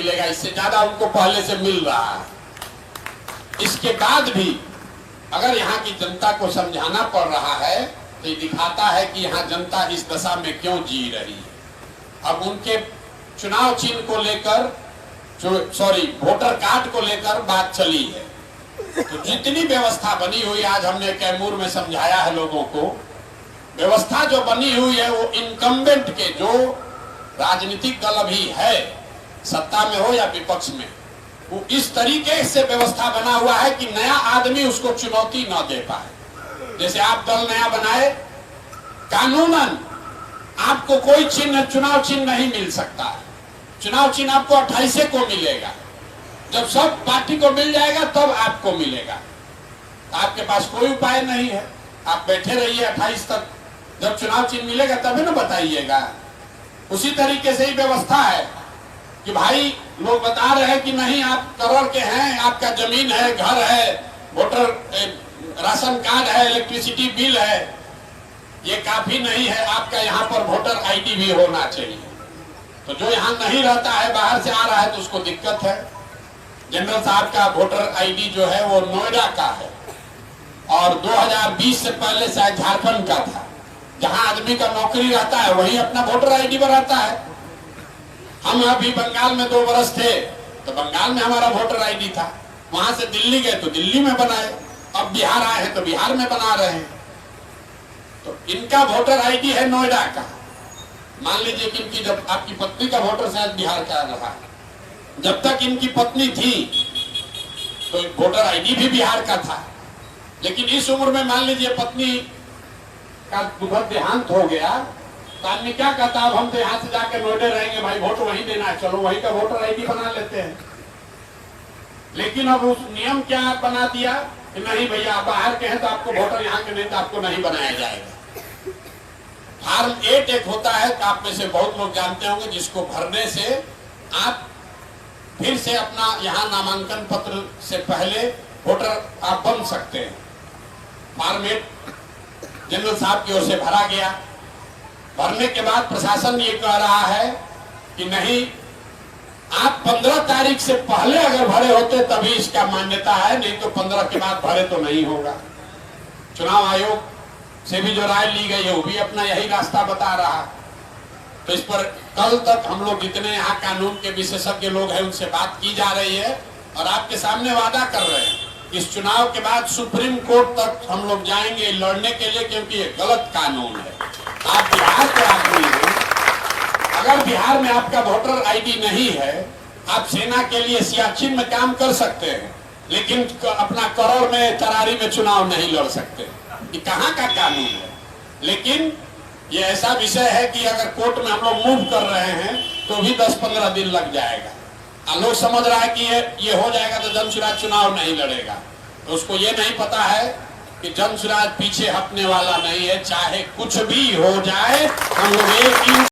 मिलेगा, इससे ज्यादा उनको पहले से मिल रहा है। इसके बाद भी अगर यहाँ की जनता को समझाना पड़ रहा है तो ये दिखाता है कि यहाँ जनता इस दशा में क्यों जी रही है। अब उनके चुनाव चिन्ह को लेकर वोटर कार्ड को लेकर बात चली है, तो जितनी व्यवस्था बनी हुई आज हमने कैमूर में समझाया है लोगों को, व्यवस्था जो बनी हुई है वो इनकम्बेंट के जो राजनीतिक दल अभी है, सत्ता में हो या विपक्ष में, वो इस तरीके से व्यवस्था बना हुआ है कि नया आदमी उसको चुनौती न दे पाए। जैसे आप दल नया बनाए, कानूनन आपको कोई चिन्ह चुनाव चिन्ह नहीं मिल सकता। चुनाव चिन्ह आपको 28 को मिलेगा, जब सब पार्टी को मिल जाएगा तब आपको मिलेगा। आपके पास कोई उपाय नहीं है, आप बैठे रहिए 28 तक, जब चुनाव चिन्ह मिलेगा तभी ना बताइएगा। उसी तरीके से ही व्यवस्था है कि भाई लोग बता रहे हैं कि नहीं आप करोड़ के हैं, आपका जमीन है, घर है, वोटर राशन कार्ड है, इलेक्ट्रिसिटी बिल है, ये काफी नहीं है, आपका यहाँ पर वोटर आईडी भी होना चाहिए। तो जो यहाँ नहीं रहता है, बाहर से आ रहा है, तो उसको दिक्कत है। जनरल साहब का वोटर आईडी जो है वो नोएडा का है और 2020 से पहले शायद झारखंड का था। जहां आदमी का नौकरी रहता है वही अपना वोटर आईडी बनाता है। हम अभी बंगाल में 2 बरस थे तो बंगाल में हमारा वोटर आईडी था, वहां से दिल्ली गए तो दिल्ली में बनाए, अब बिहार आए हैं तो बिहार में बना रहे हैं। तो इनका वोटर आईडी है नोएडा का। मान लीजिए कि इनकी जब आपकी पत्नी का वोटर शायद बिहार का रहा, जब तक इनकी पत्नी थी तो वोटर आईडी भी बिहार का था, लेकिन इस उम्र में मान लीजिए पत्नी का दुखद देहांत हो गया तो आदमी क्या कहता है, अब हम तो यहाँ से जाके नोएडा रहेंगे, भाई वोट वहीं देना है, चलो वहीं का वोटर आईडी बना लेते हैं। लेकिन अब उस नियम क्या बना दिया कि नहीं भैया आप बाहर के हैं तो आपको वोटर यहाँ के नहीं तो आपको नहीं बनाया जाएगा। फॉर्म 8 एक होता है, आप में से बहुत लोग जानते होंगे, जिसको भरने से आप फिर से अपना यहाँ नामांकन पत्र से पहले वोटर आप बन सकते हैं। फॉर्म 8 जनरल साहब की ओर से भरा गया। भरने के बाद प्रशासन ये कह रहा है कि नहीं, आप 15 तारीख से पहले अगर भरे होते तभी इसका मान्यता है, नहीं तो 15 के बाद भरे तो नहीं होगा। चुनाव आयोग से भी जो राय ली गई है वो भी अपना यही रास्ता बता रहा। तो इस पर कल तक हम लोग जितने यहाँ कानून के विशेषज्ञ लोग हैं उनसे बात की जा रही है और आपके सामने वादा कर रहे हैं इस चुनाव के बाद सुप्रीम कोर्ट तक हम लोग जाएंगे लड़ने के लिए, क्योंकि ये गलत कानून है। आप बिहार के आदमी हैं, अगर बिहार में आपका वोटर आईडी नहीं है, आप सेना के लिए सियाचिन में काम कर सकते हैं, लेकिन अपना करोड़ में तरारी में चुनाव नहीं लड़ सकते। ये कहाँ का कानून है? लेकिन ये ऐसा विषय है कि अगर कोर्ट में हम लोग मूव कर रहे हैं तो भी 10-15 दिन लग जाएगा। लोग समझ रहा है कि ये हो जाएगा तो जनसुराज चुनाव नहीं लड़ेगा, तो उसको ये नहीं पता है कि जनसुराज पीछे हटने वाला नहीं है। चाहे कुछ भी हो जाए, हम लोग एक